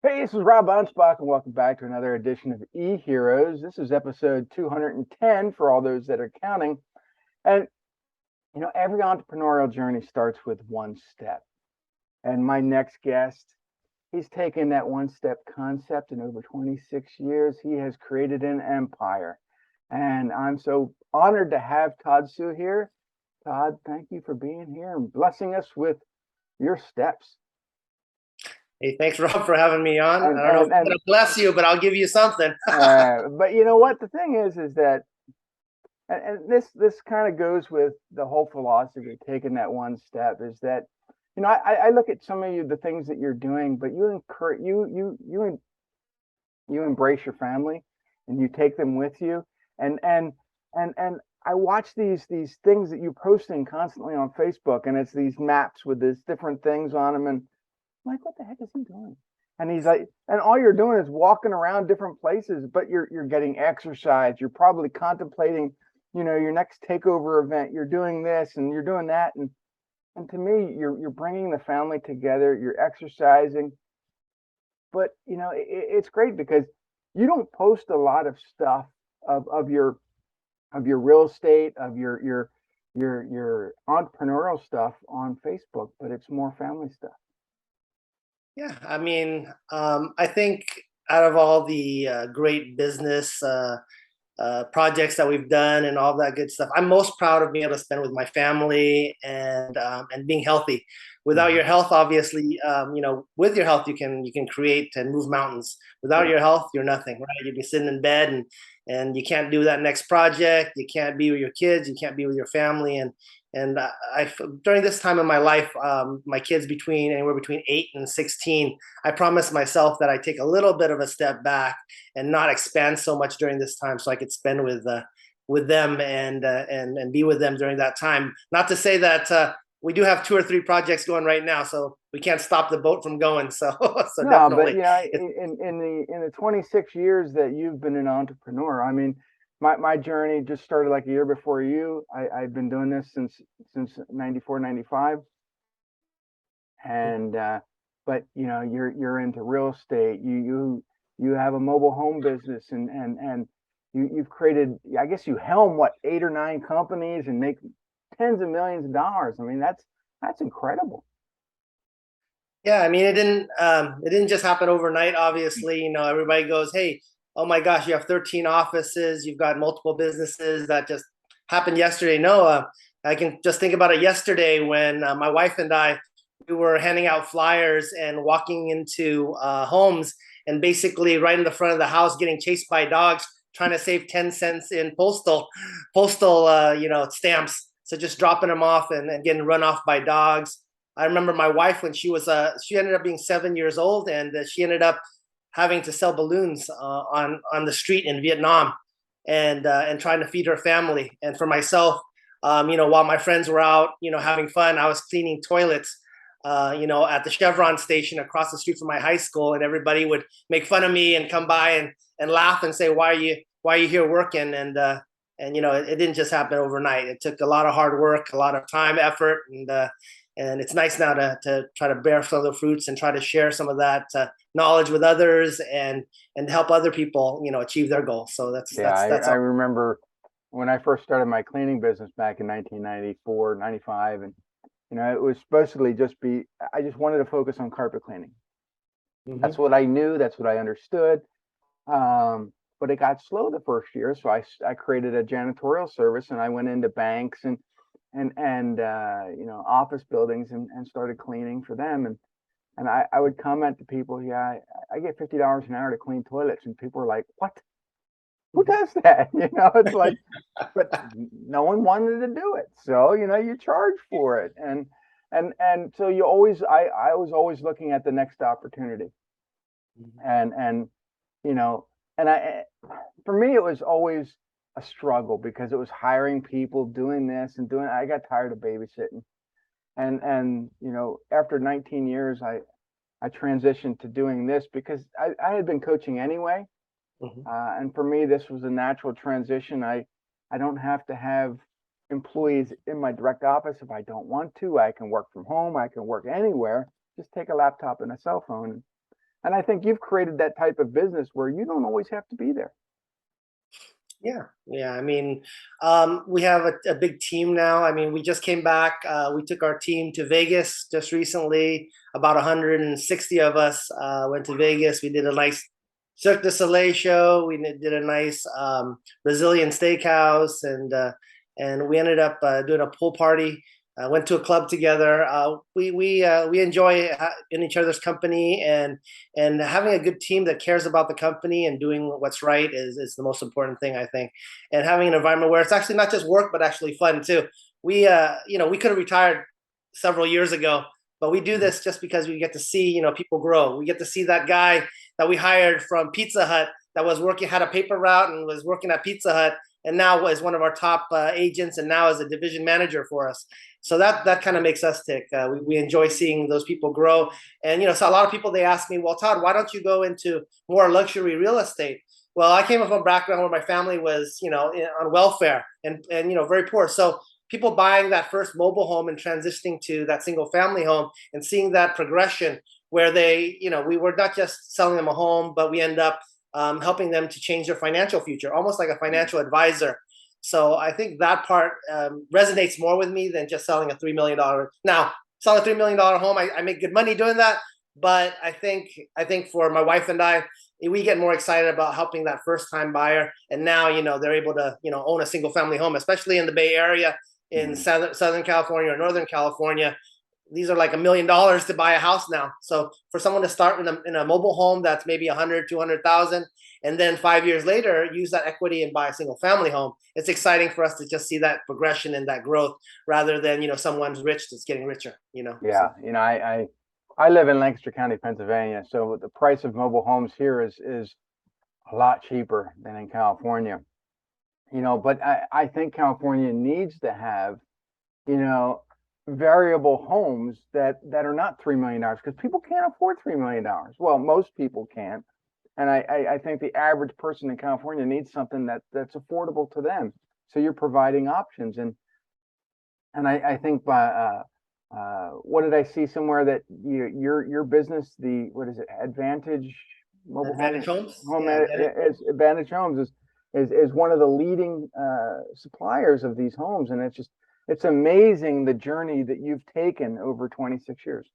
Hey, this is Rob Anspach, and welcome back to another edition of E-Heroes. This is episode 210 for all those that are counting. And, every entrepreneurial journey starts with one step. And my next guest, he's taken that one step concept, and over 26 years, he has created an empire. And I'm so honored to have Todd Su here. Todd, thank you for being here and blessing us with your steps. Hey, thanks, Rob, for having me on. And, I don't know if and, I'm and gonna bless you, but I'll give you something. but you know what? The thing is that and this kind of goes with the whole philosophy of taking that one step is that I look at some of you the things that you're doing, but you encourage you embrace your family and you take them with you, and I watch these things that you're posting constantly on Facebook, and it's these maps with these different things on them, and I'm like, what the heck is he doing? And he's like, and all you're doing is walking around different places, but you're getting exercise. You're probably contemplating, your next takeover event. You're doing this and you're doing that, and to me, you're bringing the family together. You're exercising, but it's great because you don't post a lot of stuff of your real estate, of your entrepreneurial stuff on Facebook, but it's more family stuff. Yeah, I mean, I think out of all the great business projects that we've done and all that good stuff, I'm most proud of being able to spend with my family and being healthy. Without Mhm. your health, obviously, with your health you can create and move mountains. Without Yeah. your health, you're nothing, right? You'd be sitting in bed and you can't do that next project. You can't be with your kids. You can't be with your family. And I during this time in my life, my kids anywhere between 8 and 16, I promised myself that I take a little bit of a step back and not expand so much during this time, so I could spend with them and be with them during that time. Not to say that we do have 2 or 3 projects going right now, so we can't stop the boat from going. So so No, but definitely, yeah, it's, in the 26 years that you've been an entrepreneur, I mean, my journey just started like a year before you. I've been doing this since 94, 95. And but you're into real estate. You have a mobile home business, and you've created, I guess you helm what, 8 or 9 companies and make tens of millions of dollars. I mean, that's incredible. yeah. I mean, it didn't just happen overnight. Obviously, everybody goes, "Hey, oh my gosh, you have 13 offices. You've got multiple businesses that just happened yesterday." No, I can just think about it yesterday when my wife and I we were handing out flyers and walking into homes and basically right in the front of the house getting chased by dogs trying to save 10 cents in postal stamps, so just dropping them off and getting run off by dogs. I remember my wife when she ended up being 7 years old, and she ended up having to sell balloons on the street in Vietnam, and trying to feed her family. And for myself, while my friends were out, having fun, I was cleaning toilets, at the Chevron station across the street from my high school, and everybody would make fun of me and come by and laugh and say, why are you here working?" And it didn't just happen overnight. It took a lot of hard work, a lot of time, effort, and it's nice now to try to bear some of the fruits and try to share some of that knowledge with others and help other people, achieve their goals. So that's Yeah, that's I, that's I all. remember when I first started my cleaning business back in 1994, 95, and it was supposedly just be. I just wanted to focus on carpet cleaning. That's Mm-hmm. what I knew. That's what I understood. But it got slow the first year, so I created a janitorial service, and I went into banks and office buildings and started cleaning for them. And I would comment to people, yeah, I get $50 an hour to clean toilets, and people were like, what? Who does that? It's like, but no one wanted to do it, so you charge for it, and so I was always looking at the next opportunity, and you know, and for me, it was always a struggle because it was hiring people, doing this and doing. I got tired of babysitting, and after 19 years, I transitioned to doing this because I had been coaching anyway, Mm-hmm. and for me, this was a natural transition. I don't have to have employees in my direct office if I don't want to. I can work from home. I can work anywhere. Just take a laptop and a cell phone. And I think you've created that type of business where you don't always have to be there. Yeah, yeah. I mean, we have a big team now. I mean, we just came back. We took our team to Vegas just recently. About 160 of us went to Vegas. We did a nice Cirque du Soleil show. We did a nice Brazilian steakhouse, and we ended up doing a pool party. Went to a club together. We enjoy in each other's company, and having a good team that cares about the company and doing what's right is the most important thing, I think. And having an environment where it's actually not just work but actually fun too. We could have retired several years ago, but we do this just because we get to see people grow. We get to see that guy that we hired from Pizza Hut that was working, had a paper route and was working at Pizza Hut, and now is one of our top agents, and now is a division manager for us. So that kind of makes us tick. We enjoy seeing those people grow. And so a lot of people, they ask me, well, Todd, why don't you go into more luxury real estate? Well, I came from a background where my family was on welfare and very poor. So people buying that first mobile home and transitioning to that single family home and seeing that progression where we were not just selling them a home, but we end up helping them to change their financial future, almost like a financial advisor. So I think that part resonates more with me than just selling a $3 million. Now, selling a $3 million home, I make good money doing that. But I think for my wife and I, we get more excited about helping that first time buyer. And now, they're able to, own a single family home, especially in the Bay Area, in Southern California or Northern California. These are like $1 million to buy a house now. So for someone to start in a mobile home that's maybe 100, 200,000, and then 5 years later use that equity and buy a single family home, it's exciting for us to just see that progression and that growth rather than someone's rich that's getting richer. Yeah, So. I live in Lancaster County, Pennsylvania, so the price of mobile homes here is a lot cheaper than in California. But I think California needs to have, you know, variable homes that are not $3 million because people can't afford $3 million. Well, most people can't. And I think the average person in California needs something that's affordable to them. So you're providing options. And I think by what did I see somewhere that your business, the what is it, Advantage Mobile Advantage Home Homes. Home Yeah, Advantage. is Advantage Homes is one of the leading suppliers of these homes, and it's amazing the journey that you've taken over 26 years.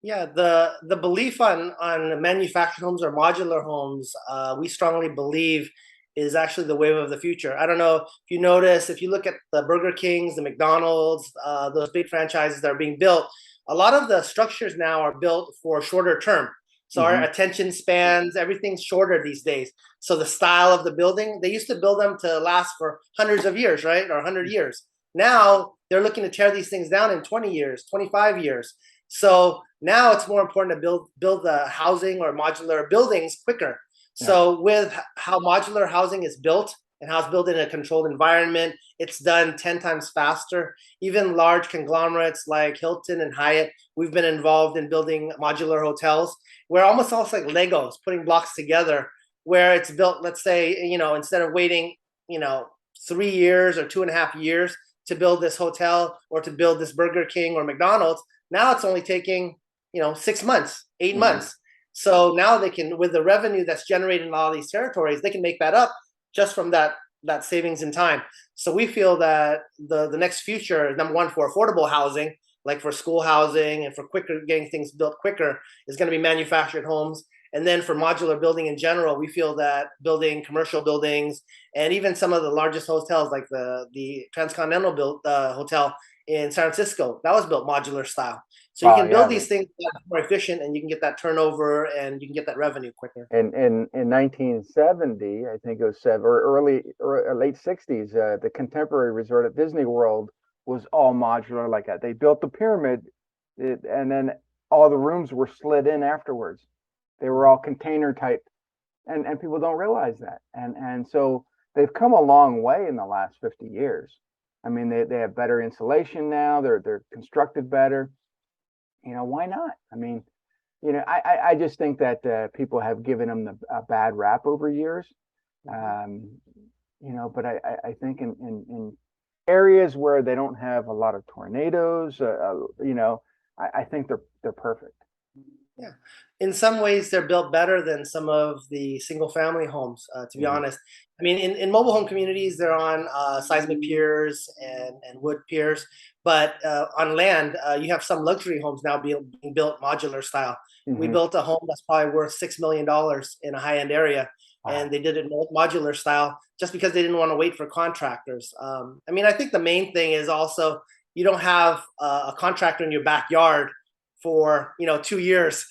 Yeah, the belief on manufactured homes or modular homes, we strongly believe is actually the wave of the future. I don't know if you notice, if you look at the Burger Kings, the McDonald's, those big franchises that are being built, a lot of the structures now are built for shorter term. So our Hmm. attention spans, everything's shorter these days. So the style of the building, they used to build them to last for hundreds of years, right? Or 100 years. Now they're looking to tear these things down in 20 years, 25 years. So now it's more important to build the housing or modular buildings quicker. Yeah. So with how modular housing is built and how it's built in a controlled environment, it's done 10 times faster. Even large conglomerates like Hilton and Hyatt, we've been involved in building modular hotels where almost like Legos, putting blocks together, where it's built, let's say, instead of waiting, 3 years or 2.5 years to build this hotel or to build this Burger King or McDonald's, now it's only taking, 6 months, 8 months. So now they can, with the revenue that's generated in all these territories, they can make that up just from that savings in time. So we feel that the next future, number one, for affordable housing, like for school housing and for quicker getting things built quicker, is going to be manufactured homes. And then for modular building in general, we feel that building commercial buildings and even some of the largest hotels, like the Transcontinental built hotel in San Francisco, that was built modular style. So you Wow. can build Yeah. these things more efficient, and you can get that turnover, and you can get that revenue quicker. In 1970, I think it was seven, or early or late 60s, the Contemporary Resort at Disney World was all modular like that. They built the pyramid, and then all the rooms were slid in afterwards. They were all container type, and people don't realize that. And so they've come a long way in the last 50 years. I mean, they have better insulation now. They're constructed better. Why not? I mean, I just think that people have given them a bad rap over years. Um, but I think in areas where they don't have a lot of tornadoes, I think they're perfect. Yeah. In some ways, they're built better than some of the single family homes, to be Mhm. honest. I mean, in mobile home communities, they're on seismic piers and wood piers. But on land, you have some luxury homes now being built modular style. We Mhm. built a home that's probably worth $6 million in a high end area. Wow. And they did it modular style just because they didn't want to wait for contractors. I mean, I think the main thing is also you don't have a contractor in your backyard for 2 years,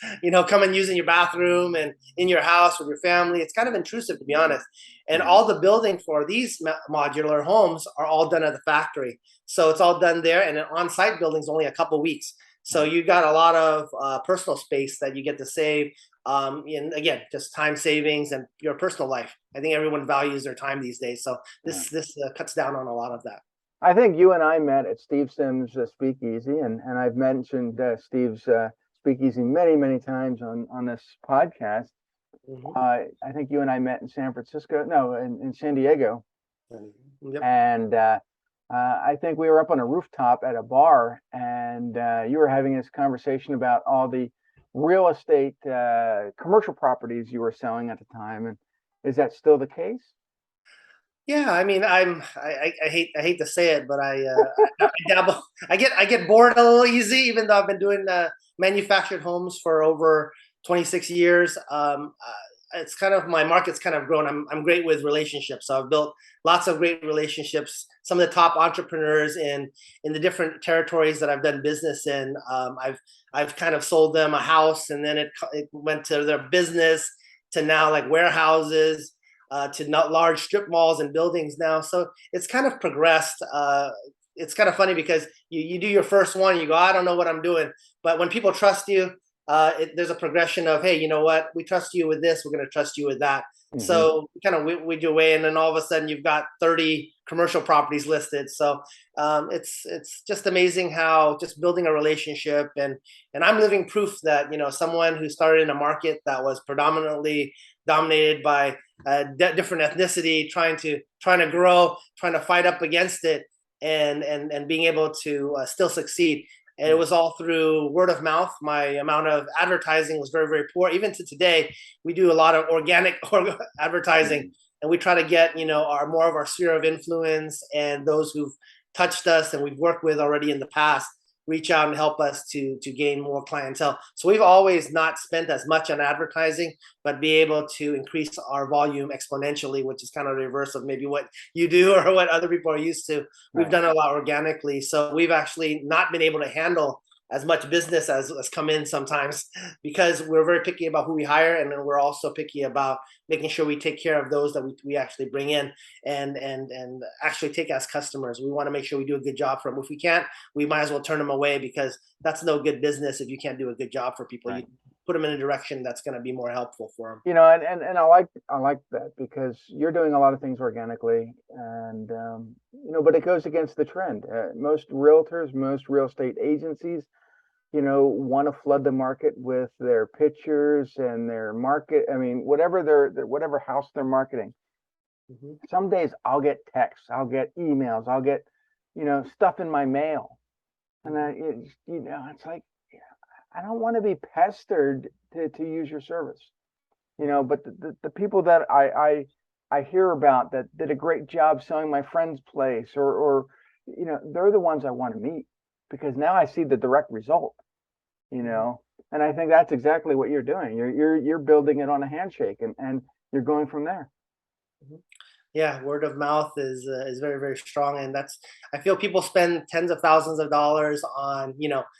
come using your bathroom and in your house with your family. It's kind of intrusive, to be honest. And Yeah. all the building for these modular homes are all done at the factory, so it's all done there. And an on-site building is only a couple weeks, so Right. you got a lot of personal space that you get to save. And again, just time savings and your personal life. I think everyone values their time these days, so Yeah. this cuts down on a lot of that. I think you and I met at Steve Sims' Speakeasy, and I've mentioned Steve's Speakeasy many, many times on this podcast. Hmm. I think you and I met in San Francisco, no, in San Diego, Yep. and I think we were up on a rooftop at a bar, and you were having this conversation about all the real estate commercial properties you were selling at the time. And is that still the case? Yeah, I mean, I hate to say it, but I dabble. I get bored a little easy, even though I've been doing manufactured homes for over 26 years. It's kind of my market's kind of grown. I'm great with relationships, so I've built lots of great relationships. Some of the top entrepreneurs in the different territories that I've done business in. I've kind of sold them a house, and then it went to their business, to now like warehouses, to not large strip malls and buildings now. So it's kind of progressed. It's kind of funny because you do your first one, you go, I don't know what I'm doing. But when people trust you, there's a progression of, hey, you know what? We trust you with this. We're going to trust you with that. Hmm. So kind of weed your way, and then all of a sudden you've got 30 commercial properties listed. So it's just amazing how just building a relationship, and I'm living proof that someone who started in a market that was predominantly dominated by different ethnicity, trying to grow, trying to fight up against it, and being able to still succeed. And it Yeah. was all through word of mouth. My amount of advertising was very, very poor. Even to today, we do a lot of organic advertising, Mhm. and we try to get our more of our sphere of influence and those who've touched us and we've worked with already in the past reach out and help us to gain more clientele. So we've always not spent as much on advertising, but be able to increase our volume exponentially, which is kind of the reverse of maybe what you do or what other people are used to. We've Right. done a lot organically. So we've actually not been able to handle as much business as come in sometimes, because we're very picky about who we hire, and then we're also picky about making sure we take care of those that we actually bring in and actually take as customers. We want to make sure we do a good job for them. If we can't, we might as well turn them away, because that's no good business if you can't do a good job for people. You Right. put them in a direction that's going to be more helpful for them. And I like that because you're doing a lot of things organically, and but it goes against the trend. Most realtors, most real estate agencies, want to flood the market with their pictures and their market. I mean, whatever whatever house they're marketing. Hmm. Some days I'll get texts, I'll get emails, I'll get, stuff in my mail, and Hmm. it's like, yeah, I don't want to be pestered to use your service. But the people that I hear about that did a great job selling my friend's place, or they're the ones I want to meet, because now I see the direct result, you Hmm. know. And I think that's exactly what you're doing. You're building it on a handshake, and you're going from there. Hmm. Yeah, word of mouth is very, very strong, and that's, I feel people spend tens of thousands of dollars on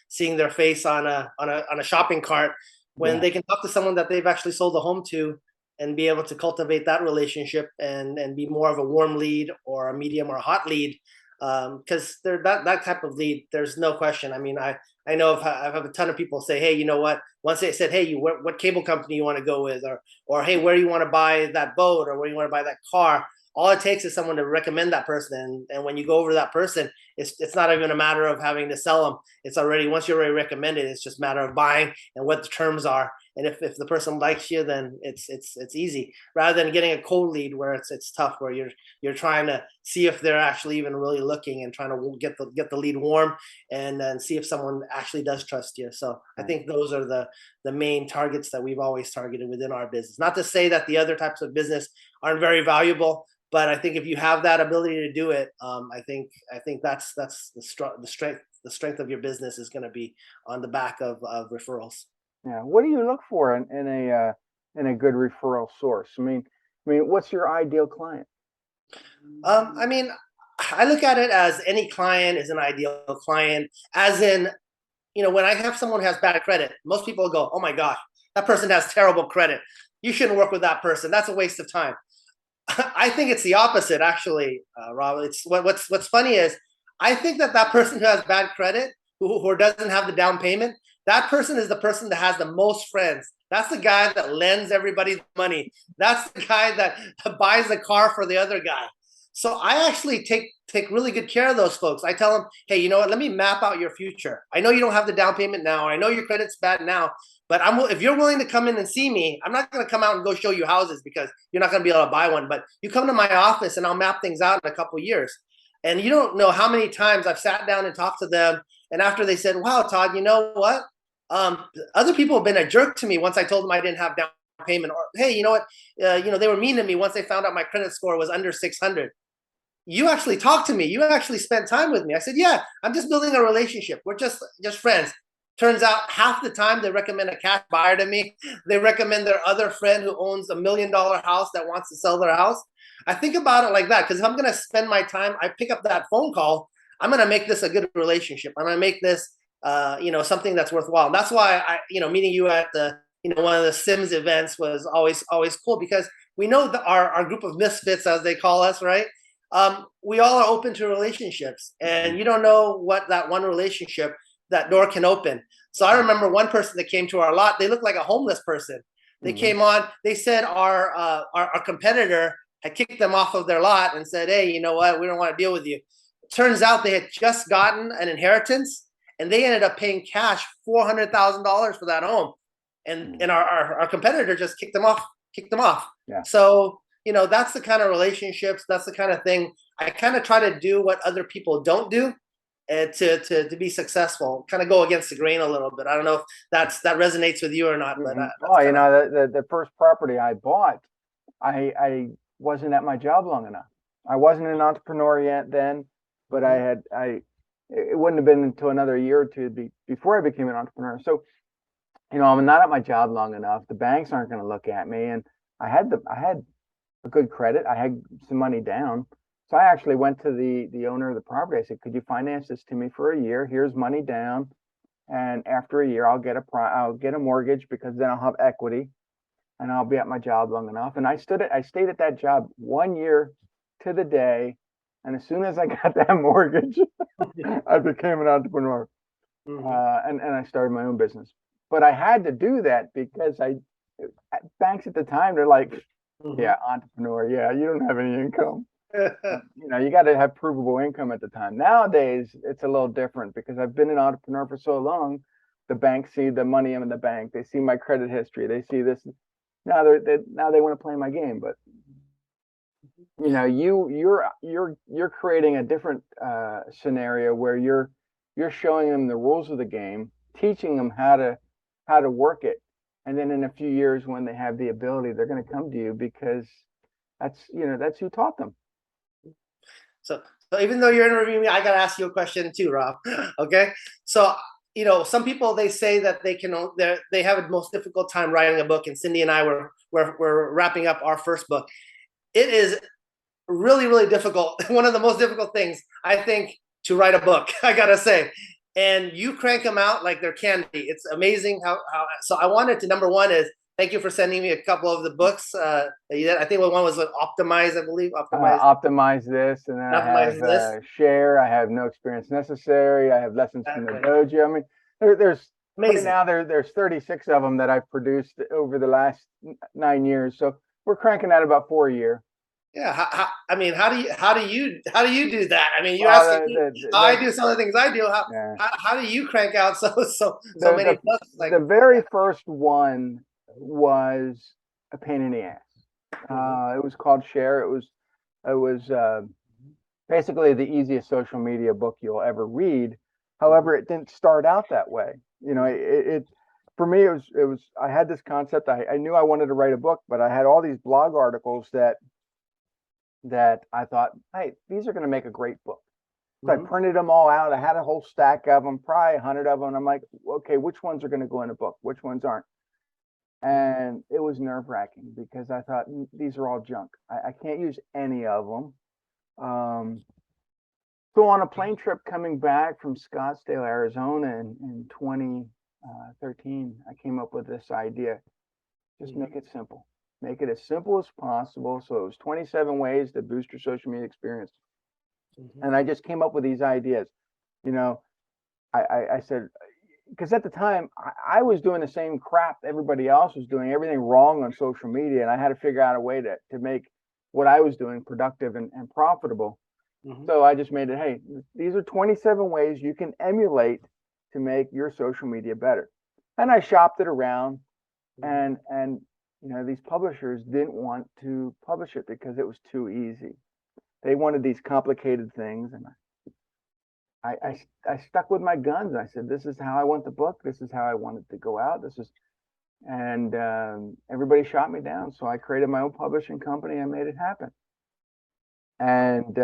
seeing their face on a shopping cart, when Yeah. they can talk to someone that they've actually sold a home to, and be able to cultivate that relationship and be more of a warm lead or a medium or a hot lead. Because they're that type of lead, there's no question. I mean, I know I've had a ton of people say, hey, you know what? Once they said, hey, what cable company you want to go with, or hey, where you want to buy that boat, or where you want to buy that car. All it takes is someone to recommend that person, and when you go over to that person, it's not even a matter of having to sell them. It's already, once you're already recommended, it's just a matter of buying and what the terms are, And if the person likes you, then it's easy, rather than getting a cold lead where it's tough, where you're trying to see if they're actually even really looking and trying to get the lead warm, and then see if someone actually does trust you. So I Right. think those are the main targets that we've always targeted within our business. Not to say that the other types of business aren't very valuable, but I think if you have that ability to do it, I think that's the strength of your business is going to be on the back of referrals. Yeah. What do you look for in a good referral source? What's your ideal client? I mean, I look at it as any client is an ideal client, as in, when I have someone who has bad credit, most people go, "Oh my gosh, that person has terrible credit. You shouldn't work with that person. That's a waste of time." I think it's the opposite, actually, Rob. It's what's funny is I think that person who has bad credit, who doesn't have the down payment, that person is the person that has the most friends. That's the guy that lends everybody money. That's the guy that buys the car for the other guy. So I actually take really good care of those folks. I tell them, hey, you know what? Let me map out your future. I know you don't have the down payment now. I know your credit's bad now, but if you're willing to come in and see me, I'm not going to come out and go show you houses because you're not going to be able to buy one. But you come to my office and I'll map things out in a couple of years. And you don't know how many times I've sat down and talked to them. And after they said, wow, Todd, you know what? Other people have been a jerk to me once I told them I didn't have down payment. Or, hey, you know what? They were mean to me once they found out my credit score was under 600. You actually talked to me. You actually spent time with me. I said, yeah, I'm just building a relationship. We're just friends. Turns out half the time they recommend a cash buyer to me. They recommend their other friend who owns $1 million house that wants to sell their house. I think about it like that, because if I'm going to spend my time, I pick up that phone call. I'm going to make this a good relationship. I'm going to make this, something that's worthwhile. And that's why meeting you at the, one of the Sims events was always cool, because we know that our group of misfits, as they call us, right? We all are open to relationships, and you don't know what that one relationship, that door can open. So I remember one person that came to our lot. They looked like a homeless person. They came on. They said our competitor had kicked them off of their lot and said, "Hey, you know what? We don't want to deal with you." Turns out they had just gotten an inheritance, and they ended up paying cash $400,000 for that home, and our competitor just kicked them off. Yeah. So that's the kind of relationships. That's the kind of thing I kind of try to do what other people don't do, to be successful. Kind of go against the grain a little bit. I don't know if that resonates with you or not, but the first property I bought, I wasn't at my job long enough. I wasn't an entrepreneur yet then, but it wouldn't have been until another year or two before I became an entrepreneur. So, I'm not at my job long enough. The banks aren't going to look at me, and I had a good credit. I had some money down. So I actually went to the owner of the property. I said, could you finance this to me for a year? Here's money down. And after a year, I'll get a mortgage, because then I'll have equity and I'll be at my job long enough. And I stayed at that job 1 year to the day. And as soon as I got that mortgage, I became an entrepreneur. And I started my own business. But I had to do that because banks at the time, they're like, yeah, entrepreneur. Yeah, you don't have any income. You got to have provable income at the time. Nowadays, it's a little different, because I've been an entrepreneur for so long. The banks see the money in the bank. They see my credit history. They see this. Now they want to play my game. But you're creating a different scenario where you're showing them the rules of the game, teaching them how to work it, and then in a few years, when they have the ability, they're going to come to you, because that's who taught them. So even though you're interviewing me, I got to ask you a question too, Rob. Okay. So, some people, they say that they have a most difficult time writing a book. And Cindy and I we're wrapping up our first book. It is really, really difficult. One of the most difficult things, I think, to write a book, I got to say. And you crank them out like they're candy. It's amazing how. So I wanted to, number one is, thank you for sending me a couple of the books that you did. I think one was Optimize, I believe. Optimize this, and then I have Share. I have No Experience Necessary. I have Lessons from the Dojo. I mean, there's amazing. Right now there's 36 of them that I've produced over the last 9 years. So we're cranking out about 4 a year. Yeah, how do you do that? I mean, you ask me how I do some of the things I do. How do you crank out so many books? The very first one was a pain in the ass. It was called Share. It was basically the easiest social media book you'll ever read. However, it didn't start out that way. It for me, it was I had this concept. I knew I wanted to write a book, but I had all these blog articles that I thought, hey, these are going to make a great book. So I printed them all out. I had a whole stack of them, probably 100 of them. And I'm like, okay, which ones are going to go in a book? Which ones aren't? And it was nerve-wracking because I thought these are all junk. I can't use any of them. So on a plane trip coming back from Scottsdale, Arizona in 2013, I came up with this idea. Just make it simple. Make it as simple as possible. So it was 27 ways to boost your social media experience. And I just came up with these ideas. I said, because at the time I was doing the same crap everybody else was doing, everything wrong on social media. And I had to figure out a way to make what I was doing productive and profitable. So I just made it, hey, these are 27 ways you can emulate to make your social media better. And I shopped it around and these publishers didn't want to publish it because it was too easy. They wanted these complicated things, and I stuck with my guns. I said, this is how I want the book. This is how I want it to go out. And everybody shot me down. So I created my own publishing company and made it happen. And,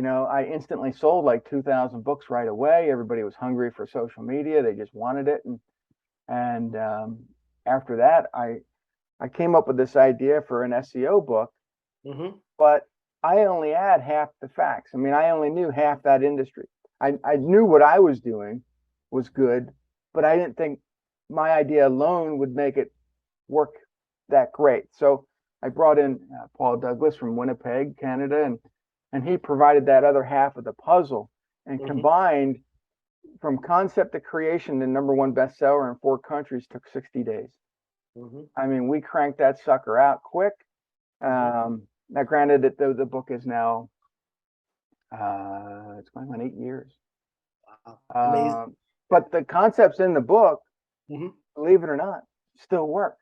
I instantly sold like 2,000 books right away. Everybody was hungry for social media. They just wanted it. And after that, I came up with this idea for an SEO book, but I only had half the facts. I mean, I only knew half that industry. I knew what I was doing was good, but I didn't think my idea alone would make it work that great. So I brought in Paul Douglas from Winnipeg, Canada, and he provided that other half of the puzzle and combined from concept to creation. The #1 bestseller in 4 countries took 60 days. I mean, we cranked that sucker out quick. Now, granted, that the book is now it's going on 8 years. Amazing. But the concepts in the book, believe it or not, still work.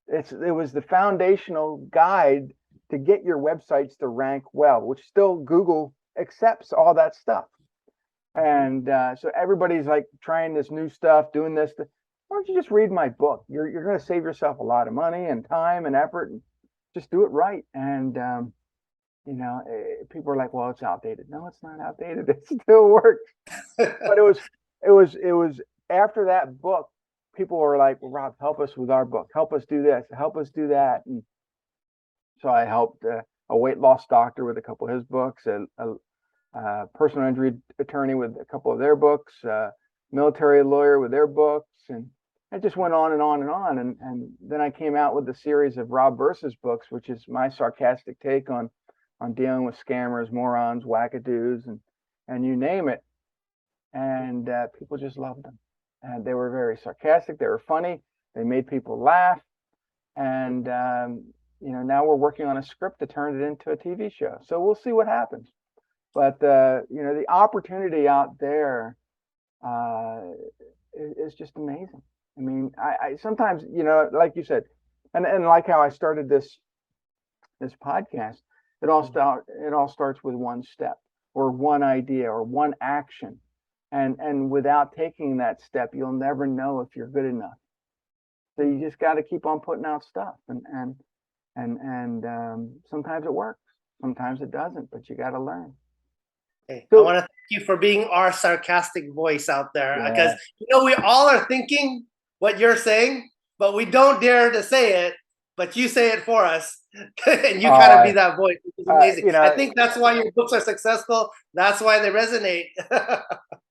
It was the foundational guide to get your websites to rank well, which still Google accepts all that stuff. And so everybody's like trying this new stuff, doing this. Why don't you just read my book? You're going to save yourself a lot of money and time and effort, and just do it right. And people are like, well, it's outdated. No, it's not outdated. It still works. But it was after that book, people were like, well, Rob, help us with our book. Help us do this. Help us do that. And so I helped a weight loss doctor with a couple of his books, a personal injury attorney with a couple of their books, military lawyer with their books, and it just went on and on and on. And then I came out with the series of Rob Versus books, which is my sarcastic take on dealing with scammers, morons, wackadoos, and you name it. And people just loved them. And they were very sarcastic. They were funny. They made people laugh. And, now we're working on a script to turn it into a TV show. So we'll see what happens. But, the opportunity out there is just amazing. I mean, I sometimes, like you said, and like how I started this podcast, it all starts with one step or one idea or one action. And without taking that step, you'll never know if you're good enough. So you just got to keep on putting out stuff, and sometimes it works, sometimes it doesn't, but you got to learn. Hey, I want to thank you for being our sarcastic voice out there, because we all are thinking what you're saying, but we don't dare to say it. But you say it for us, and you kind of be that voice, which is amazing. I think that's why your books are successful. That's why they resonate.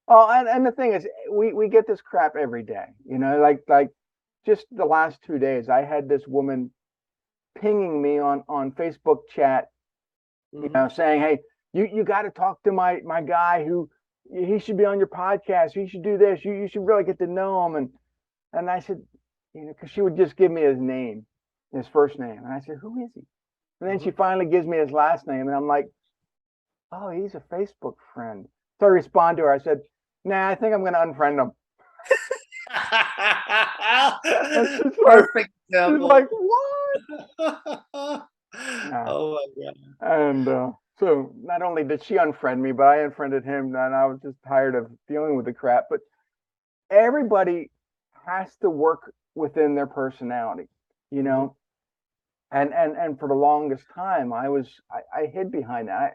Oh, and the thing is, we get this crap every day. Like just the last 2 days, I had this woman pinging me on Facebook chat, saying, hey, you got to talk to my guy he should be on your podcast. You should do this. You should really get to know him. And I said, because she would just give me his name, his first name. And I said, who is he? And then she finally gives me his last name. And I'm like, oh, he's a Facebook friend. So I respond to her. I said, nah, I think I'm going to unfriend him. And she's like, Perfect example. what? Yeah. Oh my God. And so not only did she unfriend me, but I unfriended him, and I was just tired of dealing with the crap. But everybody has to work within their personality, you Hmm. know. And for the longest time, I hid behind that.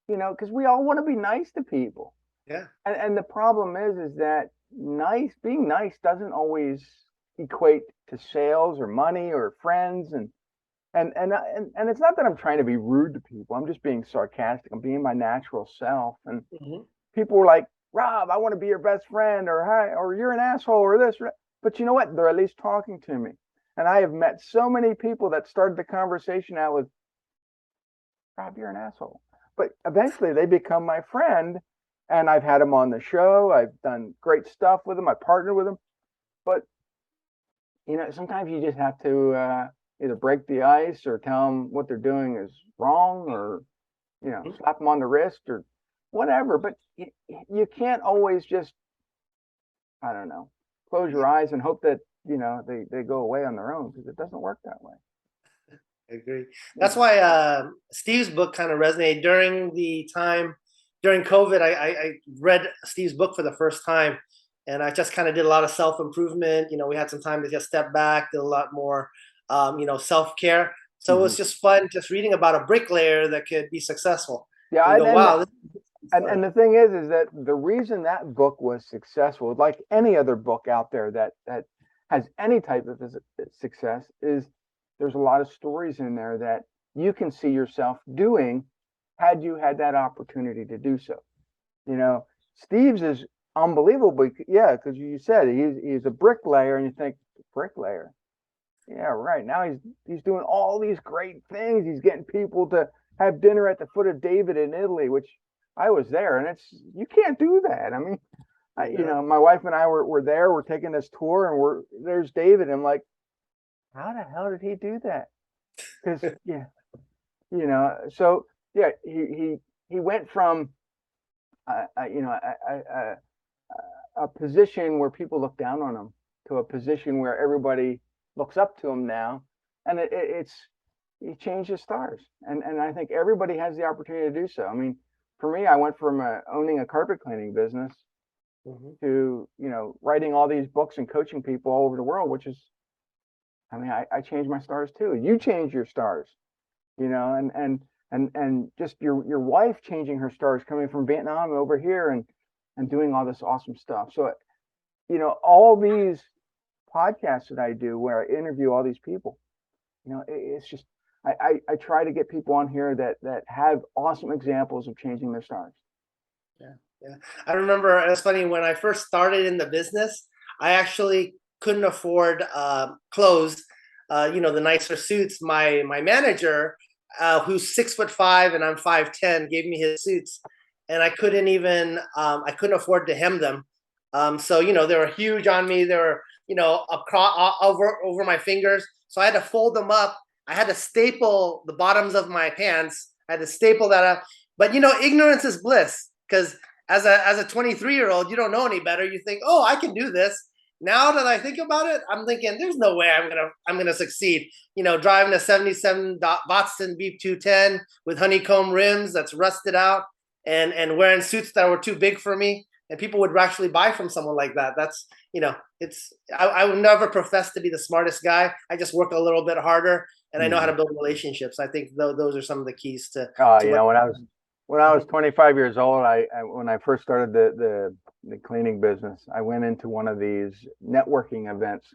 Because we all want to be nice to people. Yeah. And the problem is that being nice doesn't always equate to sales or money or friends. And it's not that I'm trying to be rude to people. I'm just being sarcastic. I'm being my natural self. And Hmm. people were like, Rob, I want to be your best friend, or hi, or you're an asshole, or this. But you know what? They're at least talking to me. And I have met so many people that started the conversation out with, Rob, you're an asshole. But eventually they become my friend, and I've had them on the show. I've done great stuff with them. I partnered with them. But sometimes you just have to either break the ice or tell them what they're doing is wrong, or slap them on the wrist or whatever. But you can't always just, I don't know, close your eyes and hope that they go away on their own, because it doesn't work that way. I agree. That's Yeah. why Steve's book kind of resonated during the time during COVID. I read Steve's book for the first time, and I just kind of did a lot of self improvement. We had some time to just step back, did a lot more, self care. So it Hmm. was just fun, just reading about a bricklayer that could be successful. Yeah, And you go, wow, this is and fun. and the thing is that the reason that book was successful, like any other book out there that has any type of success, is there's a lot of stories in there that you can see yourself doing had you had that opportunity to do so. You know, Steve's is unbelievable. Yeah, because you said he's a bricklayer, and you think, bricklayer. Yeah, right. Now he's doing all these great things. He's getting people to have dinner at the foot of David in Italy, which I was there, and you can't do that. I mean, Yeah. my wife and I were there. We're taking this tour, and there's David. I'm like, how the hell did he do that? Because yeah, so yeah, he went from a position where people look down on him to a position where everybody looks up to him now, and it's he changed his stars, and I think everybody has the opportunity to do so. I mean, for me, I went from owning a carpet cleaning business Mhm. to writing all these books and coaching people all over the world, which is, I mean, I changed my stars too. You change your stars, and just your wife changing her stars, coming from Vietnam over here and doing all this awesome stuff. So all these podcasts that I do where I interview all these people, it's just I try to get people on here that have awesome examples of changing their stars. Yeah, yeah. I remember it's funny when I first started in the business, I actually couldn't afford clothes, the nicer suits. My manager, who's 6'5" and I'm 5'10", gave me his suits, and I couldn't afford to hem them. So they were huge on me. They were across over my fingers. So I had to fold them up. I had to staple the bottoms of my pants. I had to staple that up. But ignorance is bliss, because as a 23-year-old, you don't know any better. You think, oh, I can do this. Now that I think about it, I'm thinking there's no way I'm gonna succeed. Driving a '77 Boston Beep 210 with honeycomb rims that's rusted out, and wearing suits that were too big for me, and people would actually buy from someone like that. That's it's I would never profess to be the smartest guy. I just work a little bit harder, and I know how to Mhm. build relationships. I think those are some of the keys to what. When I was 25 years old, when I first started the cleaning business, I went into one of these networking events.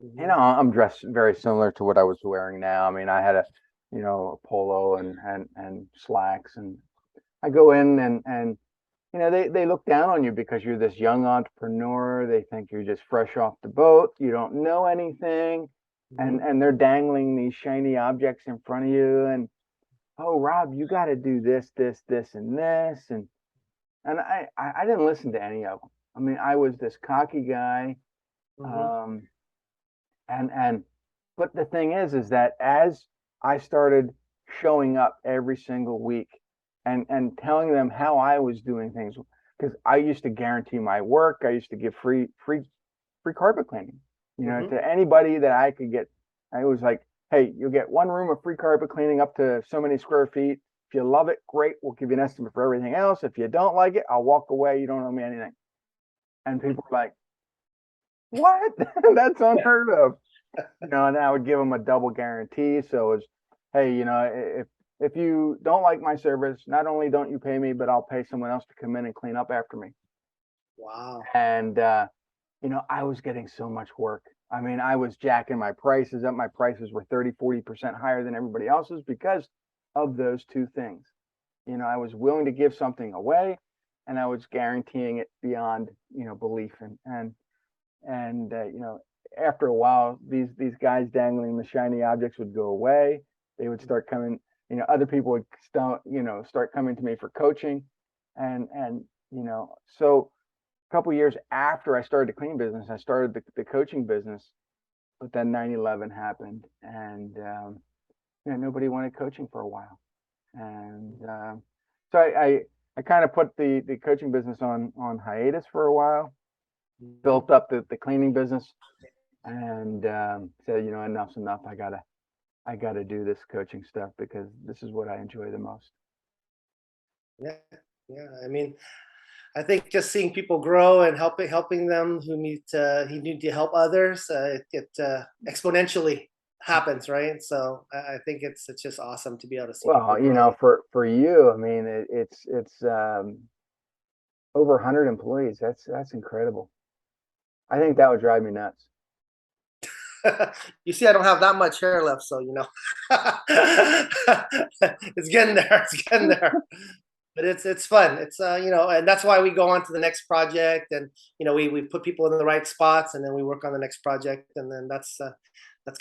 Mhm. I'm dressed very similar to what I was wearing now. I mean, I had a polo and slacks, and I go in, and they look down on you because you're this young entrepreneur. They think you're just fresh off the boat. You don't know anything, and Mhm. and they're dangling these shiny objects in front of you, and, oh, Rob, you got to do this, this, this, and this, and I didn't listen to any of them. I mean, I was this cocky guy, Mhm. um, and but the thing is that as I started showing up every single week and telling them how I was doing things, because I used to guarantee my work, I used to give free free carpet cleaning. Hmm. To anybody that I could get, I was like, hey, you'll get one room of free carpet cleaning up to so many square feet. If you love it, great. We'll give you an estimate for everything else. If you don't like it, I'll walk away. You don't owe me anything. And people were like, what? That's unheard of. And I would give them a double guarantee. So it's, hey, if you don't like my service, not only don't you pay me, but I'll pay someone else to come in and clean up after me. Wow. And I was getting so much work. I mean, I was jacking my prices up. My prices were 30, 40% higher than everybody else's because of those two things. I was willing to give something away, and I was guaranteeing it beyond, belief. And after a while, these guys dangling the shiny objects would go away. They would start coming. Other people would start coming to me for coaching, and so a couple years after I started the clean business, I started the coaching business. But then 9/11 happened, and nobody wanted coaching for a while, and so I kind of put the coaching business on hiatus for a while, built up the cleaning business, and said, enough's enough. I gotta do this coaching stuff because this is what I enjoy the most. Yeah, yeah. I mean, I think just seeing people grow and helping them who need to help others, it exponentially happens, right? So I think it's just awesome to be able to see people Well, grow. for you, I mean, it's over 100 employees. That's incredible. I think that would drive me nuts. You see, I don't have that much hair left, so it's getting there. It's getting there. But it's fun. It's and that's why we go on to the next project, and we put people in the right spots, and then we work on the next project, and then that's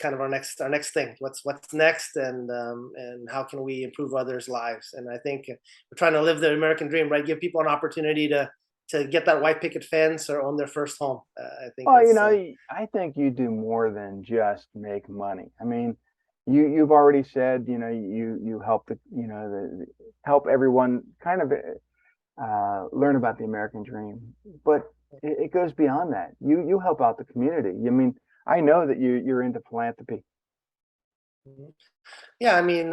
kind of our next thing. What's next, and how can we improve others' lives? And I think we're trying to live the American dream, right? Give people an opportunity to get that white picket fence or own their first home. I think Well, that's I think you do more than just make money. I mean, you've already said, you help help everyone kind of learn about the American dream, but it goes beyond that. You help out the community. I mean, I know that you're into philanthropy. yeah. I mean,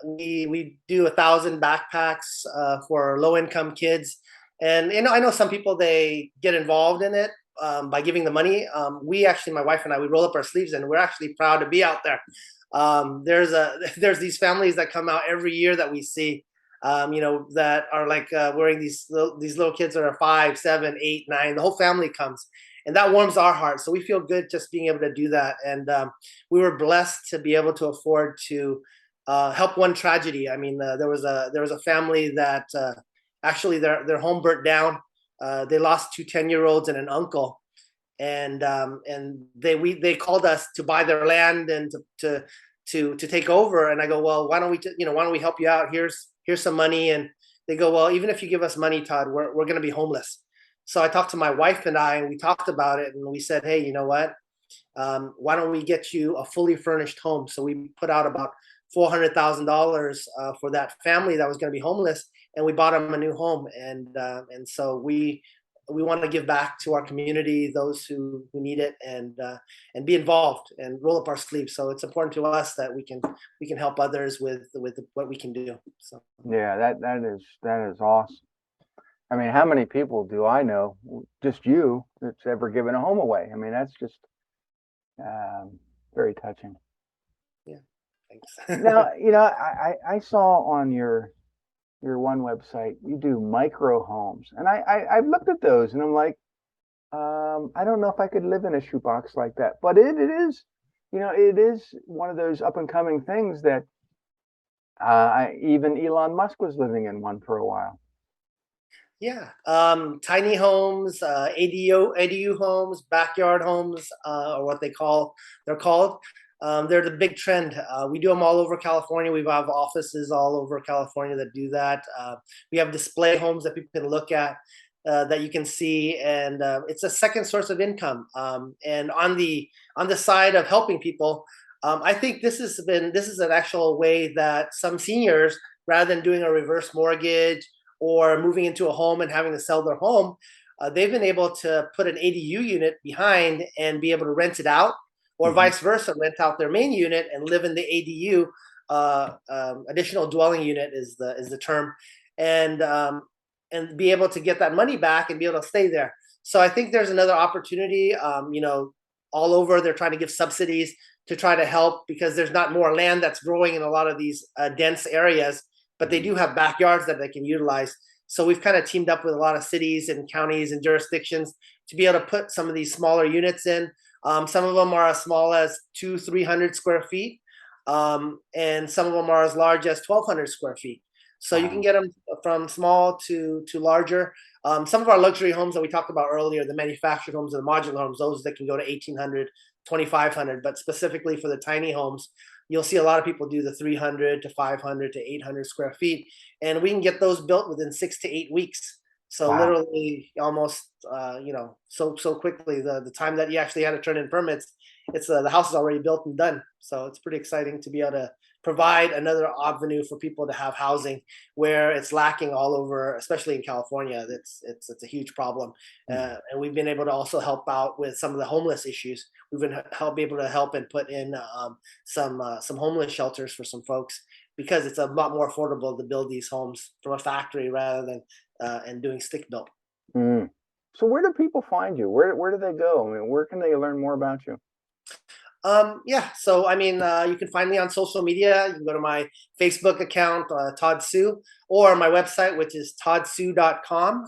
we do 1,000 backpacks for low income kids, and I know some people they get involved in it by giving the money. We actually, my wife and I, we roll up our sleeves, and we're actually proud to be out there. There's these families that come out every year that we see, that are like wearing these little kids that are 5, 7, 8, 9. The whole family comes, and that warms our hearts. So we feel good just being able to do that. And we were blessed to be able to afford to help one tragedy. I mean, there was a family that actually their home burnt down. They lost two 10-year-olds and an uncle, and they called us to buy their land and to take over. And I go, well, why don't we help you out? Here's some money. And they go, well, even if you give us money, Todd, we're going to be homeless. So I talked to my wife and I, and we talked about it, and we said, hey, you know what? Why don't we get you a fully furnished home? So we put out about $400,000 for that family that was going to be homeless, and we bought them a new home. And so we want to give back to our community, those who need it, and be involved and roll up our sleeves. So it's important to us that we can help others with what we can do. So Yeah, that is awesome. I mean, how many people do I know, just you, that's ever given a home away? I mean, that's just very touching. yeah, thanks. Now, I saw on your one website you do micro homes, and I've looked at those, and I'm like, I don't know if I could live in a shoebox like that, but it is one of those up and coming things that even Elon Musk was living in one for a while. Yeah, tiny homes, ADU homes, backyard homes, or what they're called. They're the big trend. We do them all over California. We have offices all over California that do that. We have display homes that people can look at, that you can see, and it's a second source of income. And on the side of helping people, I think this is an actual way that some seniors, rather than doing a reverse mortgage or moving into a home and having to sell their home, they've been able to put an ADU unit behind and be able to rent it out, or Mhm. vice versa, rent out their main unit and live in the ADU. Additional dwelling unit is the term, and be able to get that money back and be able to stay there. So I think there's another opportunity. All over they're trying to give subsidies to try to help, because there's not more land that's growing in a lot of these dense areas, but they do have backyards that they can utilize. So we've kind of teamed up with a lot of cities and counties and jurisdictions to be able to put some of these smaller units in. Some of them are as small as 300 square feet, and some of them are as large as 1,200 square feet. So you can Wow. get them from small to larger. Some of our luxury homes that we talked about earlier, the manufactured homes and the modular homes, those that can go to 1,800, 2,500. But specifically for the tiny homes, you'll see a lot of people do the 300 to 500 to 800 square feet, and we can get those built within 6 to 8 weeks. So Wow. literally, almost, so quickly. The time that you actually had to turn in permits, it's the house is already built and done. So it's pretty exciting to be able to provide another avenue for people to have housing where it's lacking all over, especially in California. It's a huge problem, Mhm. and we've been able to also help out with some of the homeless issues. We've been able to help and put in some homeless shelters for some folks, because it's a lot more affordable to build these homes from a factory rather than and doing stick built. Mm. So where do people find you? Where do they go? I mean, where can they learn more about you? Yeah, so I mean, you can find me on social media. You can go to my Facebook account, Todd Su, or my website, which is toddsu.com,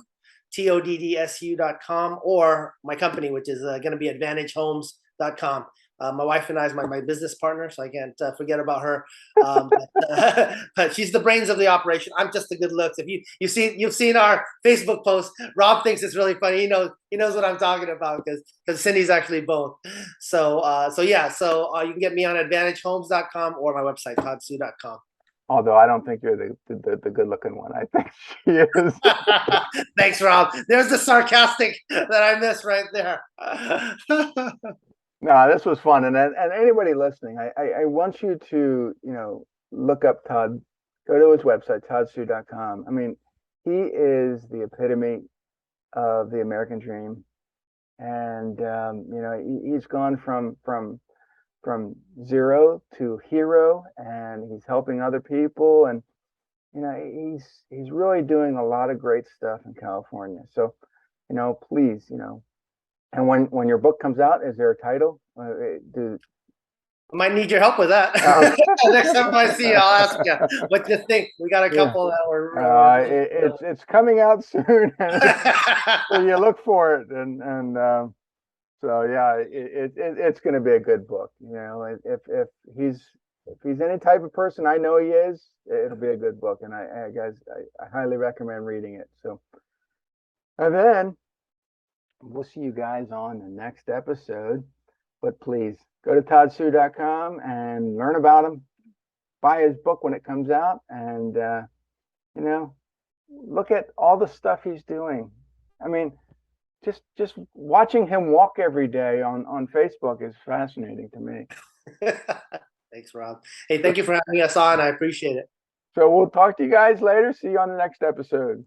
TODDSU.com, or my company, which is going to be advantagehomes.com. My wife and I is my business partner, so I can't forget about her. But she's the brains of the operation. I'm just the good looks. If you've seen our Facebook post, Rob thinks it's really funny. He knows what I'm talking about, because Cindy's actually both. So yeah, you can get me on advantagehomes.com or my website toddsu.com. Although I don't think you're the good looking one. I think she is. Thanks, Rob. There's the sarcastic that I missed right there. No, this was fun. And anybody listening, I want you to, look up Todd, go to his website, toddsu.com. I mean, he is the epitome of the American dream. And he's gone from zero to hero, and he's helping other people, and he's really doing a lot of great stuff in California. So, please, and when your book comes out, is there a title? I might need your help with that. Next time I see you, I'll ask you what you think. We got a Yeah, couple that we're it's coming out soon, and so you look for it, and so yeah, it's going to be a good book. If he's any type of person I know he is, it'll be a good book, and I highly recommend reading it. So, and then we'll see you guys on the next episode. But please go to toddsu.com and learn about him. Buy his book when it comes out, and you know, look at all the stuff he's doing. I mean, just watching him walk every day on Facebook is fascinating to me. Thanks, Rob. Hey, thank you for having us on. I appreciate it. So we'll talk to you guys later. See you on the next episode.